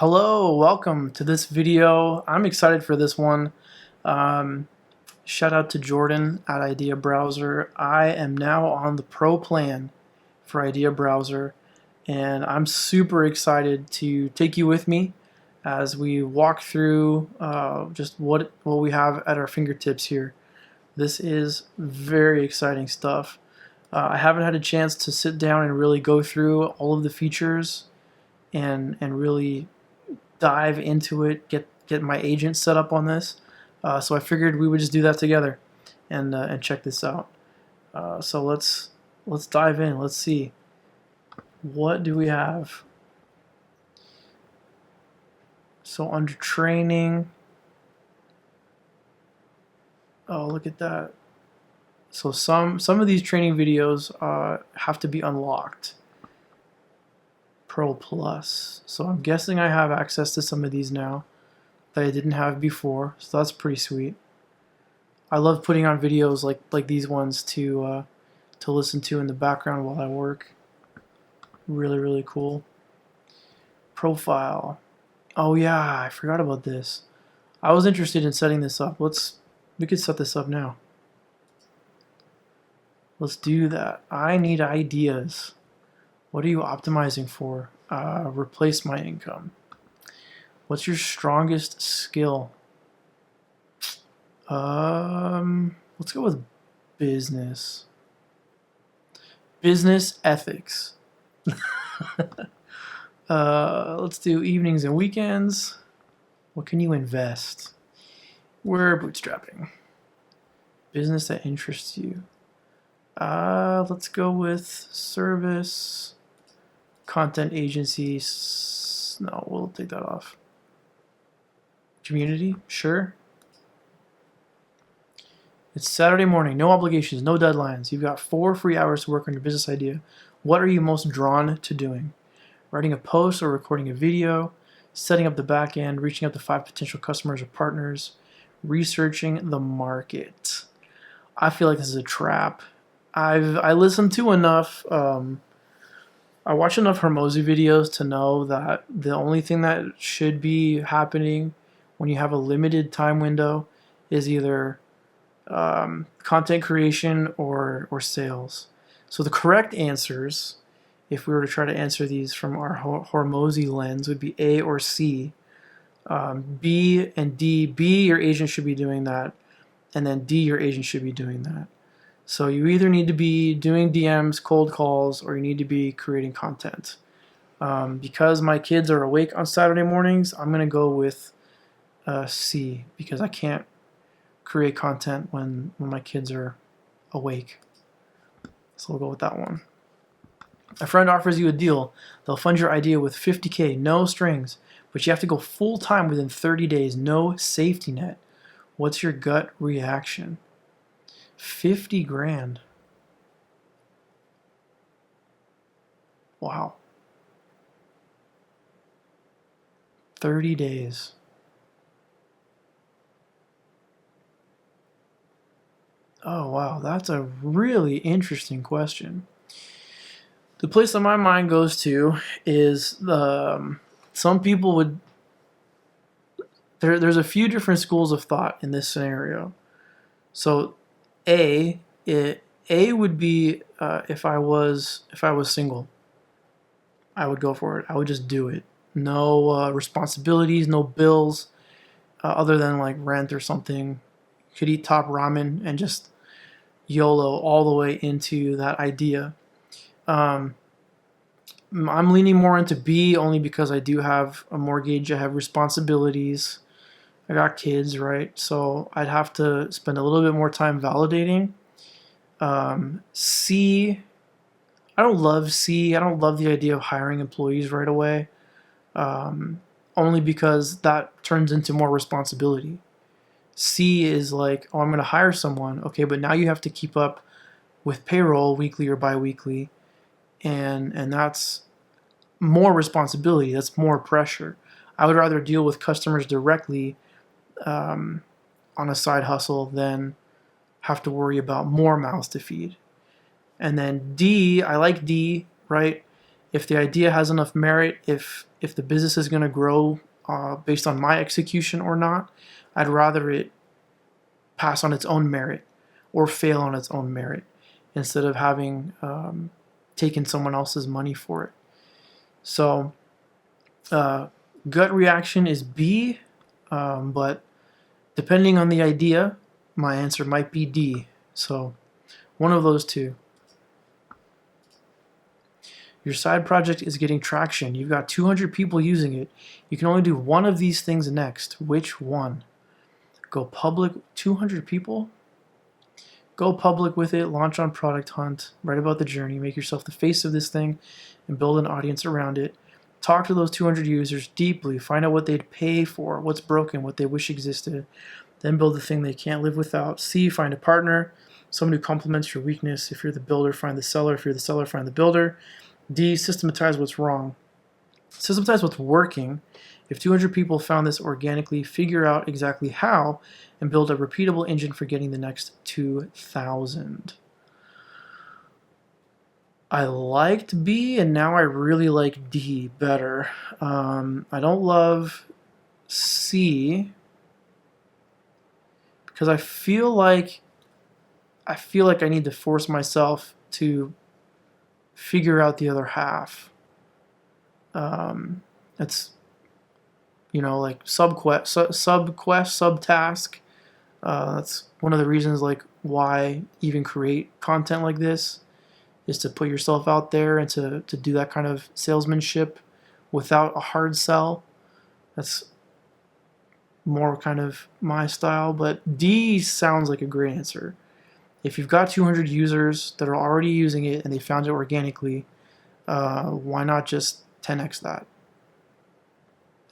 Hello, welcome to this video. I'm excited for this one. Shout out to Jordan at IdeaBrowser. I am now on the Pro plan for IdeaBrowser, and I'm super excited to take you with me as we walk through just what we have at our fingertips here. This is very exciting stuff. I haven't had a chance to sit down and really go through all of the features and really dive into it, get my agent set up on this. So I figured we would just do that together and check this out. So let's dive in. Let's see, what do we have? So under training, oh, look at that. So some of these training videos have to be unlocked. Pro Plus. So I'm guessing I have access to some of these now that I didn't have before. So that's pretty sweet. I love putting on videos like these ones to listen to in the background while I work. Really cool. Profile. Oh yeah, I forgot about this. I was interested in setting this up. We could set this up now. Let's do that. I need ideas. What are you optimizing for? Replace my income. What's your strongest skill? Let's go with business. Business ethics. Let's do evenings and weekends. What can you invest? We're bootstrapping. Business that interests you. Let's go with service, content agencies. No, we'll take that off. Community, sure. It's Saturday morning, no obligations, no deadlines. You've got 4 free hours to work on your business idea. What are you most drawn to doing? Writing a post or recording a video, setting up the back end, reaching out to 5 potential customers or partners, researching the market. I feel like this is a trap. I listened to enough, I watch enough Hormozy videos to know that the only thing that should be happening when you have a limited time window is either content creation or sales. So the correct answers, if we were to try to answer these from our Hormozy lens, would be A or C. B and D. B, your agent should be doing that, and then D, your agent should be doing that. So you either need to be doing DMs, cold calls, or you need to be creating content. Because my kids are awake on Saturday mornings, I'm going to go with C, because I can't create content when my kids are awake. So we'll go with that one. A friend offers you a deal. They'll fund your idea with $50K, no strings, but you have to go full time within 30 days, no safety net. What's your gut reaction? 50 grand. Wow. 30 days. Oh, wow. That's a really interesting question. The place that my mind goes to is some people would. There's a few different schools of thought in this scenario. So A would be if I was single, I would go for it. I would just do it. No responsibilities, no bills, other than like rent or something. Could eat top ramen and just YOLO all the way into that idea. I'm leaning more into B only because I do have a mortgage. I have responsibilities. I got kids, right? So I'd have to spend a little bit more time validating. C, I don't love C. I don't love the idea of hiring employees right away, only because that turns into more responsibility. C is like, oh, I'm going to hire someone. Okay, but now you have to keep up with payroll weekly or bi-weekly, and that's more responsibility. That's more pressure. I would rather deal with customers directly on a side hustle than have to worry about more mouths to feed. And then D, I like D, right? If the idea has enough merit, if the business is going to grow based on my execution or not, I'd rather it pass on its own merit or fail on its own merit instead of having taken someone else's money for it. So gut reaction is B, but depending on the idea, my answer might be D. So one of those two. Your side project is getting traction. You've got 200 people using it. You can only do one of these things next. Which one? Go public, 200 people? Go public with it, launch on Product Hunt, write about the journey, make yourself the face of this thing, and build an audience around it. Talk to those 200 users deeply, find out what they'd pay for, what's broken, what they wish existed, then build the thing they can't live without. C, find a partner, someone who complements your weakness. If you're the builder, find the seller. If you're the seller, find the builder. D, systematize what's wrong. Systematize what's working. If 200 people found this organically, figure out exactly how and build a repeatable engine for getting the next 2,000. I liked B, and now I really like D better. I don't love C because I feel like I need to force myself to figure out the other half. It's, you know, like subtask. That's one of the reasons, like, why even create content like this is to put yourself out there and to do that kind of salesmanship without a hard sell. That's more kind of my style, but D sounds like a great answer. If you've got 200 users that are already using it and they found it organically, why not just 10x that?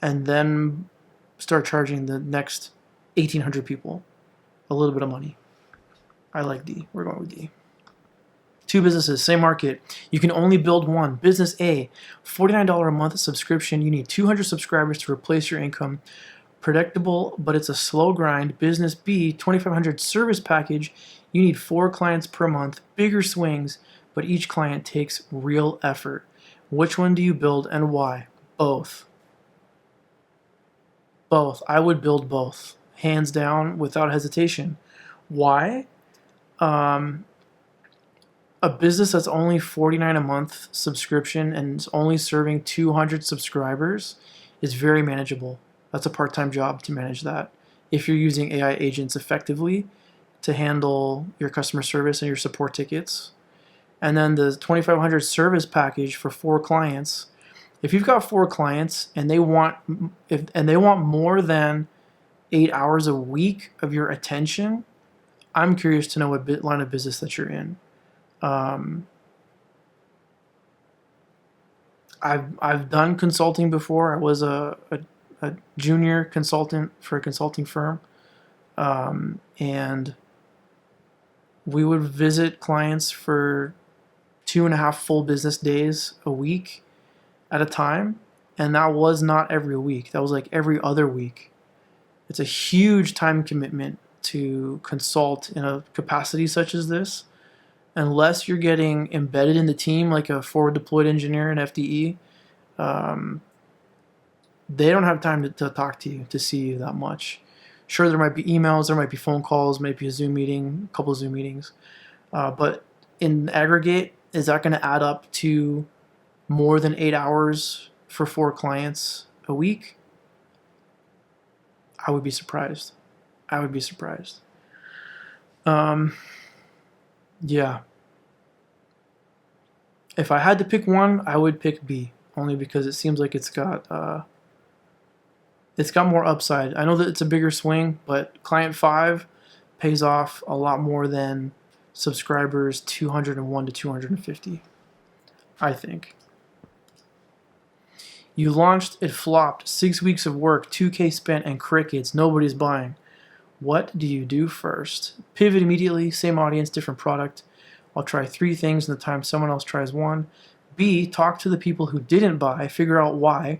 And then start charging the next 1,800 people a little bit of money. I like D. We're going with D. Two businesses, same market. You can only build one. Business A, $49 a month subscription. You need 200 subscribers to replace your income. Predictable, but it's a slow grind. Business B, 2,500 service package. You need 4 clients per month. Bigger swings, but each client takes real effort. Which one do you build and why? Both. Both. I would build both. Hands down, without hesitation. Why? A business that's only $49 a month subscription and is only serving 200 subscribers is very manageable. That's a part-time job to manage that. If you're using AI agents effectively to handle your customer service and your support tickets. And then the 2,500 service package for 4 clients. If you've got 4 clients and they want more than 8 hours a week of your attention, I'm curious to know what line of business that you're in. I've done consulting before. I was a junior consultant for a consulting firm, and we would visit clients for 2.5 full business days a week at a time, and that was not every week. That was like every other week. It's a huge time commitment to consult in a capacity such as this. Unless you're getting embedded in the team like a forward deployed engineer in FDE, they don't have time to talk to you, to see you that much. Sure, there might be emails, there might be phone calls, maybe a Zoom meeting, a couple of Zoom meetings. But in aggregate, is that going to add up to more than 8 hours for 4 clients a week? I would be surprised. I would be surprised. Yeah. If I had to pick one, I would pick B, only because it seems like it's got more upside. I know that it's a bigger swing, but client 5 pays off a lot more than subscribers 201 to 250, I think. You launched, it flopped, 6 weeks of work, 2K spent, and crickets, nobody's buying. What do you do first? Pivot immediately, same audience, different product. I'll try 3 things in the time someone else tries 1. B, talk to the people who didn't buy, figure out why.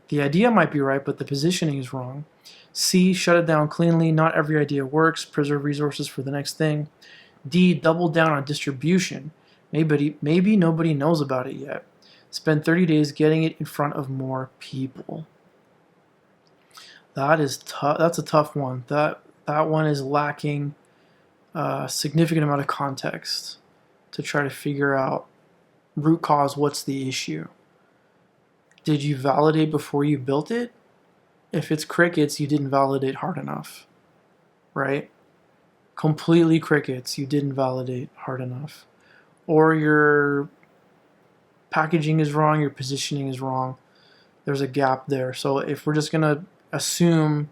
The idea might be right, but the positioning is wrong. C, shut it down cleanly. Not every idea works. Preserve resources for the next thing. D, double down on distribution. Maybe nobody knows about it yet. Spend 30 days getting it in front of more people. That is tough. That's a tough one. That one is lacking a significant amount of context to try to figure out root cause. What's the issue? Did you validate before you built it? If it's crickets, you didn't validate hard enough, right? Completely crickets, you didn't validate hard enough. Or your packaging is wrong, your positioning is wrong. There's a gap there. So if we're just going to assume,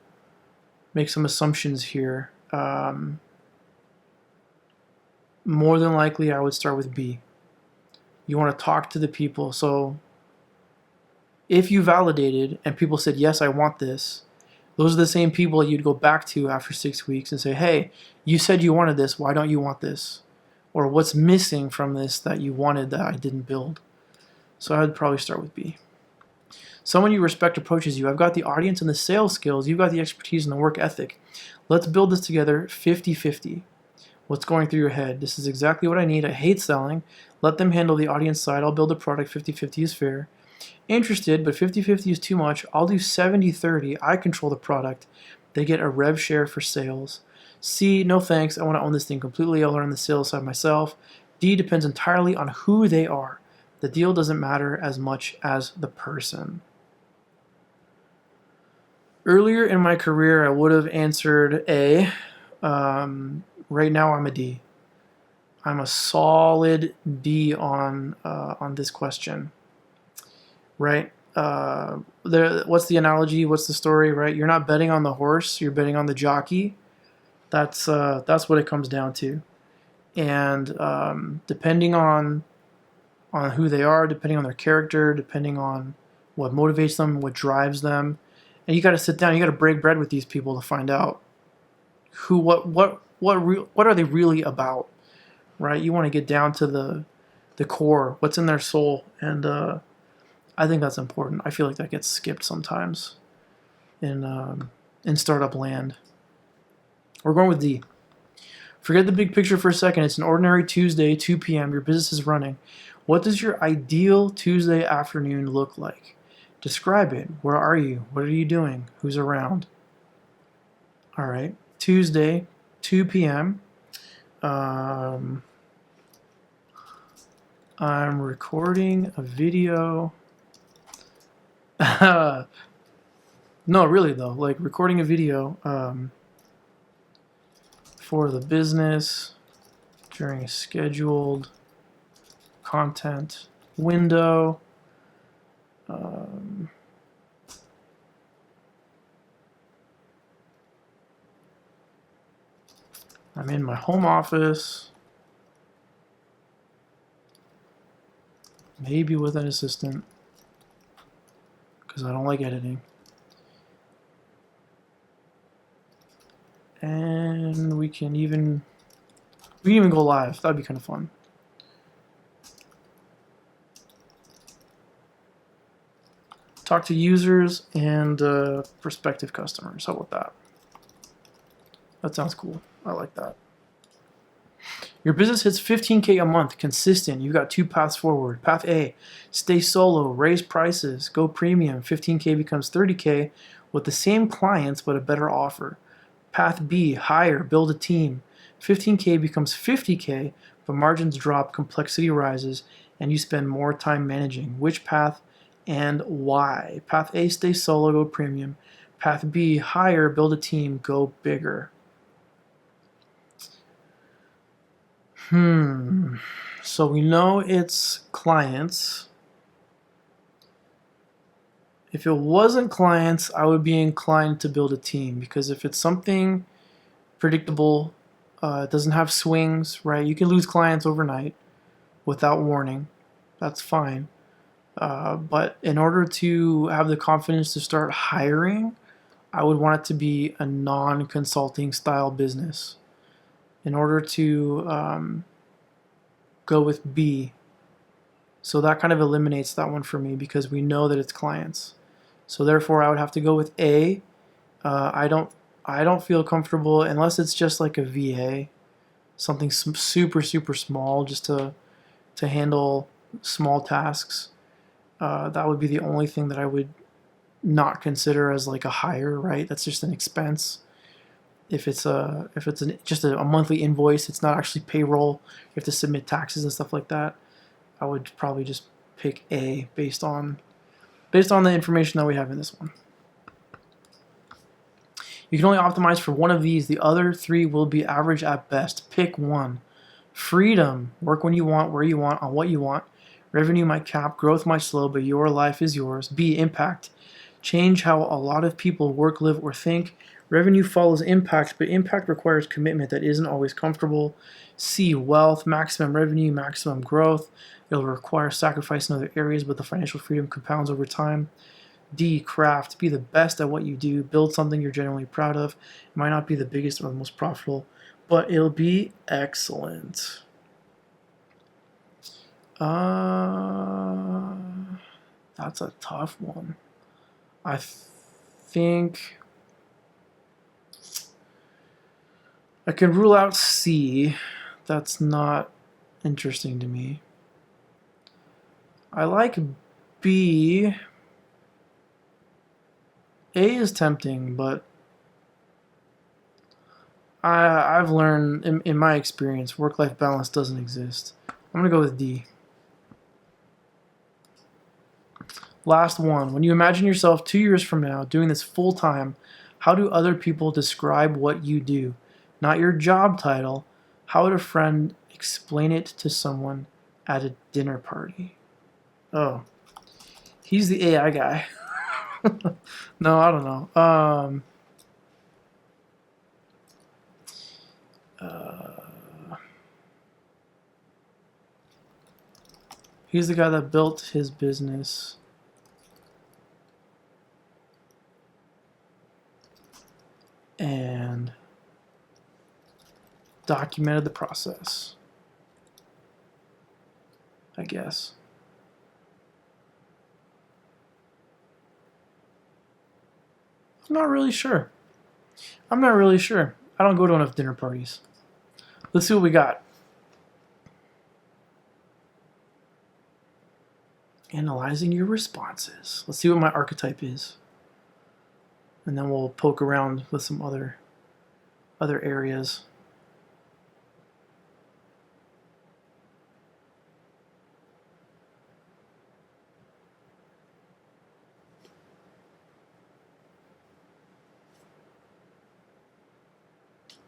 make some assumptions here, more than likely I would start with B. You want to talk to the people. So if you validated and people said, yes, I want this, those are the same people you'd go back to after 6 weeks and say, hey, you said you wanted this, why don't you want this? Or what's missing from this that you wanted that I didn't build? So I'd probably start with B. Someone you respect approaches you. I've got the audience and the sales skills. You've got the expertise and the work ethic. Let's build this together 50-50. What's going through your head? This is exactly what I need. I hate selling. Let them handle the audience side. I'll build a product. 50-50 is fair. Interested, but 50-50 is too much. I'll do 70-30. I control the product. They get a rev share for sales. C, no thanks. I want to own this thing completely. I'll learn the sales side myself. D, depends entirely on who they are. The deal doesn't matter as much as the person. Earlier in my career, I would have answered A. Right now, I'm a D. I'm a solid D on this question. Right? What's the analogy? What's the story? Right? You're not betting on the horse. You're betting on the jockey. That's what it comes down to. And depending on who they are, depending on their character, depending on what motivates them, what drives them, and you got to sit down. You got to break bread with these people to find out what are they really about, right? You want to get down to the core, what's in their soul, and I think that's important. I feel like that gets skipped sometimes in startup land. We're going with D. Forget the big picture for a second. It's an ordinary Tuesday, 2 p.m. Your business is running. What does your ideal Tuesday afternoon look like? Describe it. Where are you? What are you doing? Who's around? All right. Tuesday, 2 p.m. I'm recording a video. No, really though, like recording a video for the business during a scheduled content window. I'm in my home office, maybe with an assistant, because I don't like editing. And we can even go live. That'd be kind of fun. Talk to users and prospective customers. How about that? That sounds cool. I like that. Your business hits 15K a month, consistent. You've got two paths forward. Path A, stay solo, raise prices, go premium. 15K becomes 30K with the same clients but a better offer. Path B, hire, build a team. 15K becomes 50K, but margins drop, complexity rises, and you spend more time managing. Which path and why? Path A, stay solo, go premium. Path B, hire, build a team, go bigger. So we know it's clients. If it wasn't clients, I would be inclined to build a team, because if it's something predictable, it doesn't have swings, right? You can lose clients overnight without warning. That's fine. But in order to have the confidence to start hiring, I would want it to be a non-consulting style business. In order to go with B. So that kind of eliminates that one for me, because we know that it's clients. So therefore I would have to go with A. I don't feel comfortable unless it's just like a VA, something super small just to handle small tasks. That would be the only thing that I would not consider as like a hire, right? That's just an expense. If it's just a monthly invoice, it's not actually payroll. You have to submit taxes and stuff like that. I would probably just pick A based on the information that we have in this one. You can only optimize for one of these. The other three will be average at best. Pick one. Freedom. Work when you want, where you want, on what you want. Revenue might cap, growth might slow, but your life is yours. B. Impact. Change how a lot of people work, live, or think. Revenue follows impact, but impact requires commitment that isn't always comfortable. C. Wealth. Maximum revenue, maximum growth. It'll require sacrifice in other areas, but the financial freedom compounds over time. D. Craft. Be the best at what you do. Build something you're genuinely proud of. It might not be the biggest or the most profitable, but it'll be excellent. That's a tough one. I think I can rule out C. That's not interesting to me. I like B. A is tempting, but I've learned in my experience, work-life balance doesn't exist. I'm gonna go with D. Last one. When you imagine yourself 2 years from now doing this full time, how do other people describe what you do? Not your job title. How would a friend explain it to someone at a dinner party? Oh, he's the AI guy. No, I don't know. He's the guy that built his business. And documented the process, I guess. I'm not really sure. I don't go to enough dinner parties. Let's see what we got. Analyzing your responses. Let's see what my archetype is. And then we'll poke around with some other areas.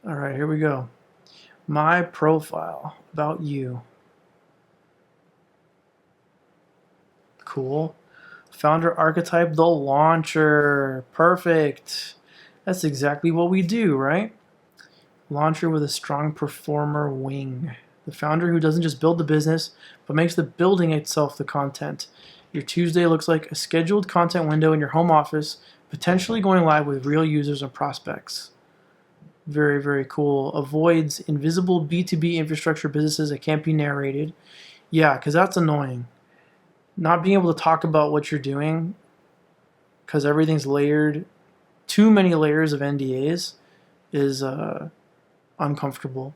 All right, here we go. My profile about you. Cool. Founder archetype, the launcher. Perfect. That's exactly what we do, right? Launcher with a strong performer wing. The founder who doesn't just build the business, but makes the building itself the content. Your Tuesday looks like a scheduled content window in your home office, potentially going live with real users and prospects. Very, very cool. Avoids invisible B2B infrastructure businesses that can't be narrated. Yeah, because that's annoying. Not being able to talk about what you're doing because everything's layered, too many layers of NDAs is uncomfortable.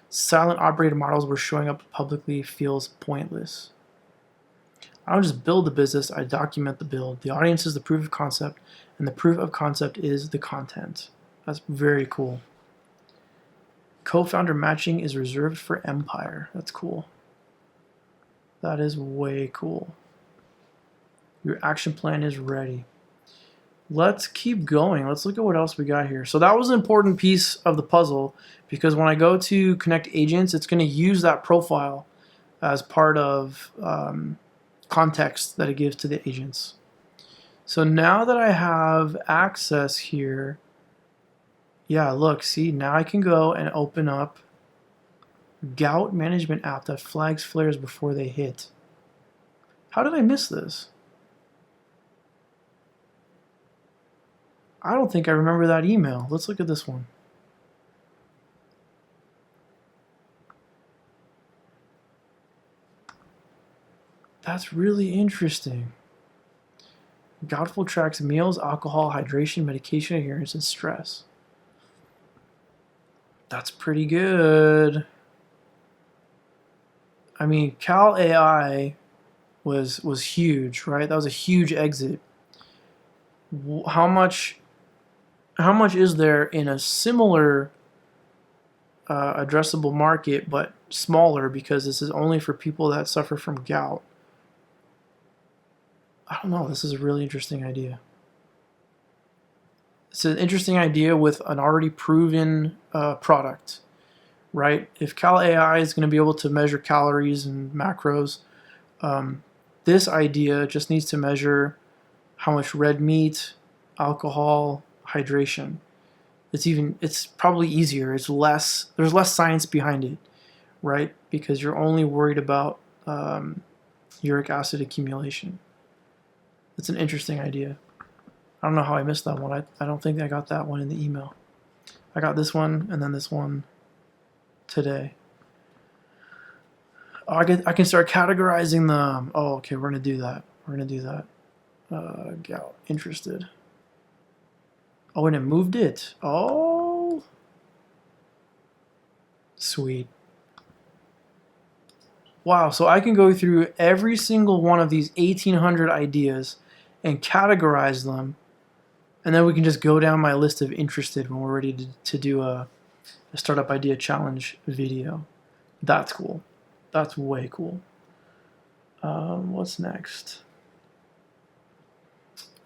Silent operated models where showing up publicly feels pointless. I don't just build the business, I document the build. The audience is the proof of concept, and the proof of concept is the content. That's very cool. Co-founder matching is reserved for Empire. That's cool. That is way cool. Your action plan is ready. Let's keep going. Let's look at what else we got here. So that was an important piece of the puzzle because when I go to connect agents, it's going to use that profile as part of context that it gives to the agents. So now that I have access here, yeah, look, see, now I can go and open up Gout management app that flags flares before they hit. How did I miss this? I don't think I remember that email. Let's look at this one. That's really interesting. Goutful tracks meals, alcohol, hydration, medication adherence, and stress. That's pretty good. I mean, Cal AI was huge, right? That was a huge exit. How much is there in a similar addressable market but smaller, because this is only for people that suffer from gout? I don't know. This is a really interesting idea. It's an interesting idea with an already proven product, right? If Cal AI is going to be able to measure calories and macros, this idea just needs to measure how much red meat, alcohol, hydration. It's probably easier. There's less science behind it, right? Because you're only worried about uric acid accumulation. It's an interesting idea. I don't know how I missed that one. I don't think I got that one in the email. I got this one and then this one today. I can start categorizing them. Oh, okay, we're gonna do that. Gout, interested. Oh, and it moved it. Oh, sweet. Wow, so I can go through every single one of these 1,800 ideas and categorize them, and then we can just go down my list of interested when we're ready to do a startup idea challenge video. That's cool. That's way cool. What's next?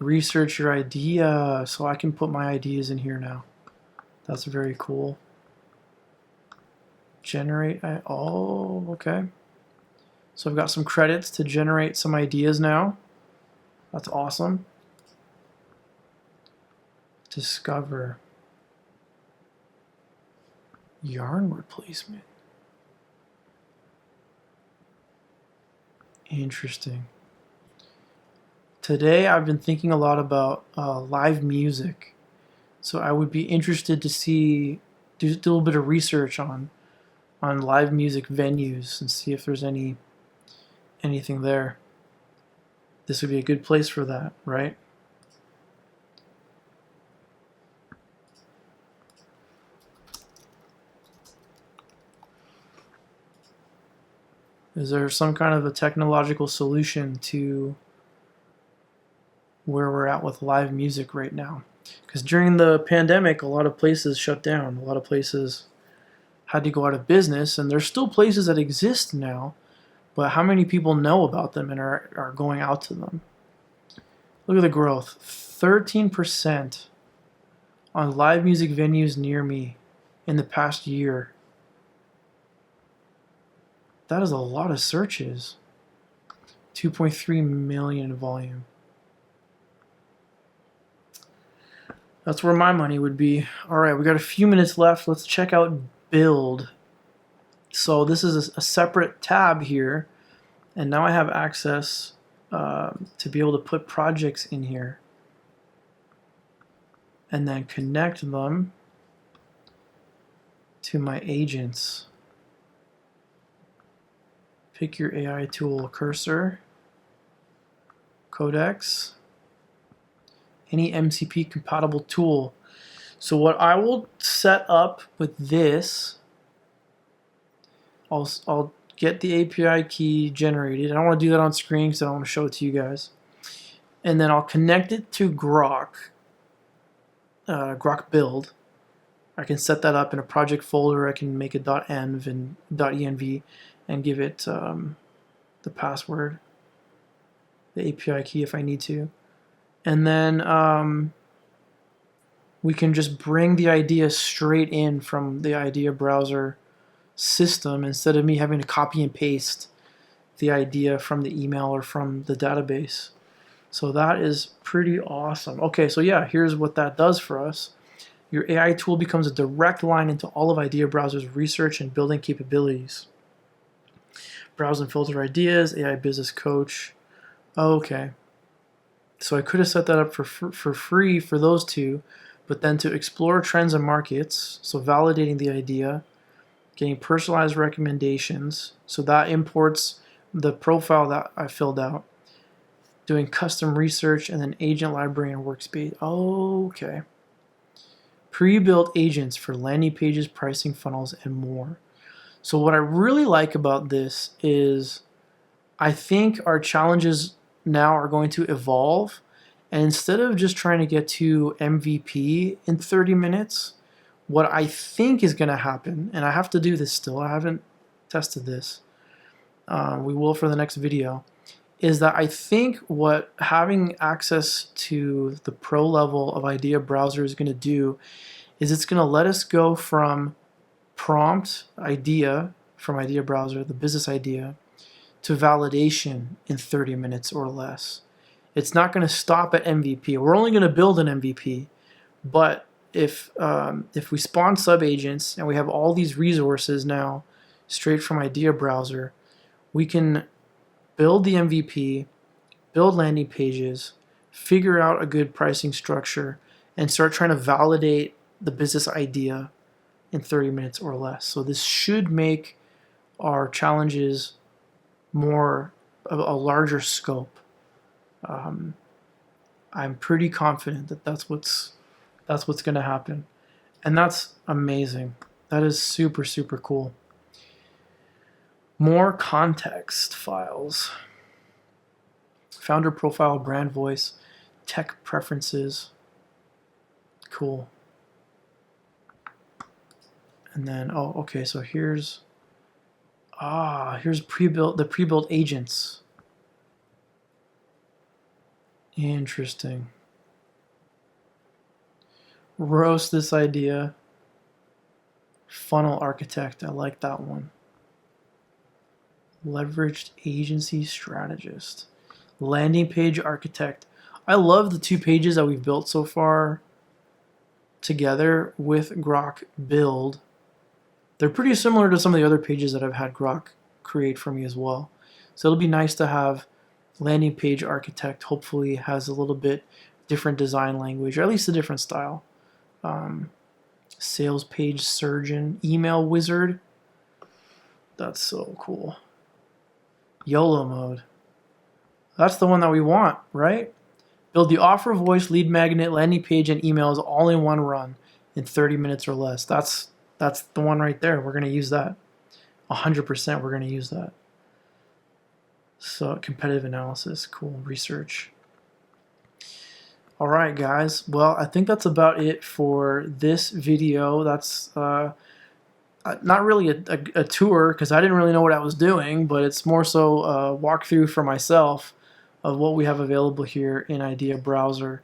Research your idea. So I can put my ideas in here now. That's very cool. Generate. Oh, okay. So I've got some credits to generate some ideas now. That's awesome. Discover. Yarn word placement. Interesting. Today I've been thinking a lot about live music. So I would be interested to do a little bit of research on live music venues and see if there's anything there. This would be a good place for that, right? Is there some kind of a technological solution to where we're at with live music right now? Because during the pandemic, a lot of places shut down. A lot of places had to go out of business, and there's still places that exist now, but how many people know about them and are going out to them? Look at the growth. 13% on live music venues near me in the past year. That is a lot of searches. 2.3 million in volume. That's where my money would be. All right, we got a few minutes left. Let's check out build. So this is a separate tab here, and now I have access to be able to put projects in here and then connect them to my agents. Pick your AI tool, cursor, codecs, any MCP compatible tool. So what I will set up with this, I'll get the API key generated. I don't want to do that on screen because I don't want to show it to you guys. And then I'll connect it to Grok build. I can set that up in a project folder. I can make a .env and .env and give it the password, the API key if I need to. And then we can just bring the idea straight in from the IdeaBrowser system instead of me having to copy and paste the idea from the email or from the database. So that is pretty awesome. Okay, so yeah, here's what that does for us. Your AI tool becomes a direct line into all of IdeaBrowser's research and building capabilities. Browse and filter ideas, AI business coach. Okay. So I could have set that up for free for those two, but then to explore trends and markets, so validating the idea, getting personalized recommendations, so that imports the profile that I filled out, doing custom research, and then agent library and workspace. Okay. Pre-built agents for landing pages, pricing funnels, and more. So what I really like about this is I think our challenges now are going to evolve, and instead of just trying to get to MVP in 30 minutes, what I think is going to happen, and I have to do this still, I haven't tested this, we will for the next video, is that I think what having access to the pro level of IdeaBrowser is going to do is it's going to let us go from prompt idea from IdeaBrowser, the business idea, to validation in 30 minutes or less. It's not going to stop at MVP. We're only going to build an MVP, but if we spawn subagents and we have all these resources now straight from IdeaBrowser, we can build the MVP, build landing pages, figure out a good pricing structure, and start trying to validate the business idea in 30 minutes or less. So this should make our challenges more of a larger scope. I'm pretty confident that that's what's going to happen, and that's amazing. That is super, super cool. More context files. Founder profile, brand voice, tech preferences. Cool. And then, oh, okay, so here's the pre-built agents. Interesting. Roast this idea. Funnel architect, I like that one. Leveraged agency strategist. Landing page architect. I love the 2 pages that we've built so far together with Grok build. They're pretty similar to some of the other pages that I've had Grok create for me as well. So it'll be nice to have landing page architect hopefully has a little bit different design language, or at least a different style. Sales page surgeon, email wizard. That's so cool. YOLO mode. That's the one that we want, right? Build the offer, voice, lead magnet, landing page, and emails all in one run in 30 minutes or less. That's the one right there. We're going to use that. 100% we're going to use that. So competitive analysis, cool, research. All right, guys. Well, I think that's about it for this video. That's not really a tour, because I didn't really know what I was doing, but it's more so a walkthrough for myself of what we have available here in IdeaBrowser.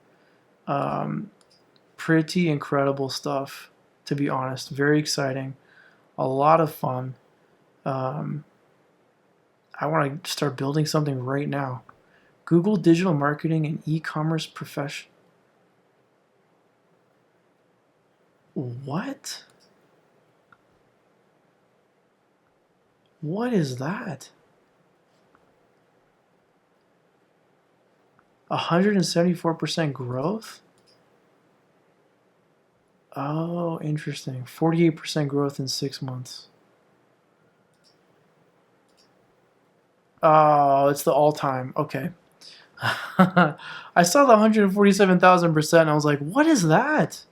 Pretty incredible stuff, to be honest. Very exciting. A lot of fun. I want to start building something right now. Google digital marketing and e-commerce profession. What? What is that? 174% growth? Oh, interesting. 48% growth in 6 months. Oh, it's the all-time. Okay. I saw the 147,000% and I was like, what is that?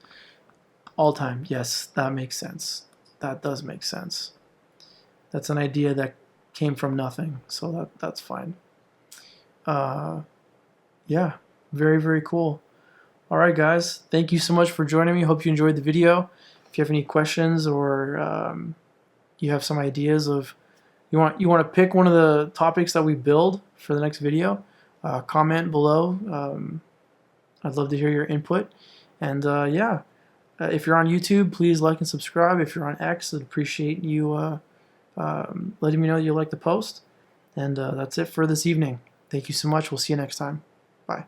All-time. Yes, that makes sense. That does make sense. That's an idea that came from nothing, so that's fine. Yeah, very, very cool. All right, guys. Thank you so much for joining me. Hope you enjoyed the video. If you have any questions or you have some ideas of you want to pick one of the topics that we build for the next video, comment below. I'd love to hear your input. And yeah, if you're on YouTube, please like and subscribe. If you're on X, I'd appreciate you letting me know you like the post. And that's it for this evening. Thank you so much. We'll see you next time. Bye.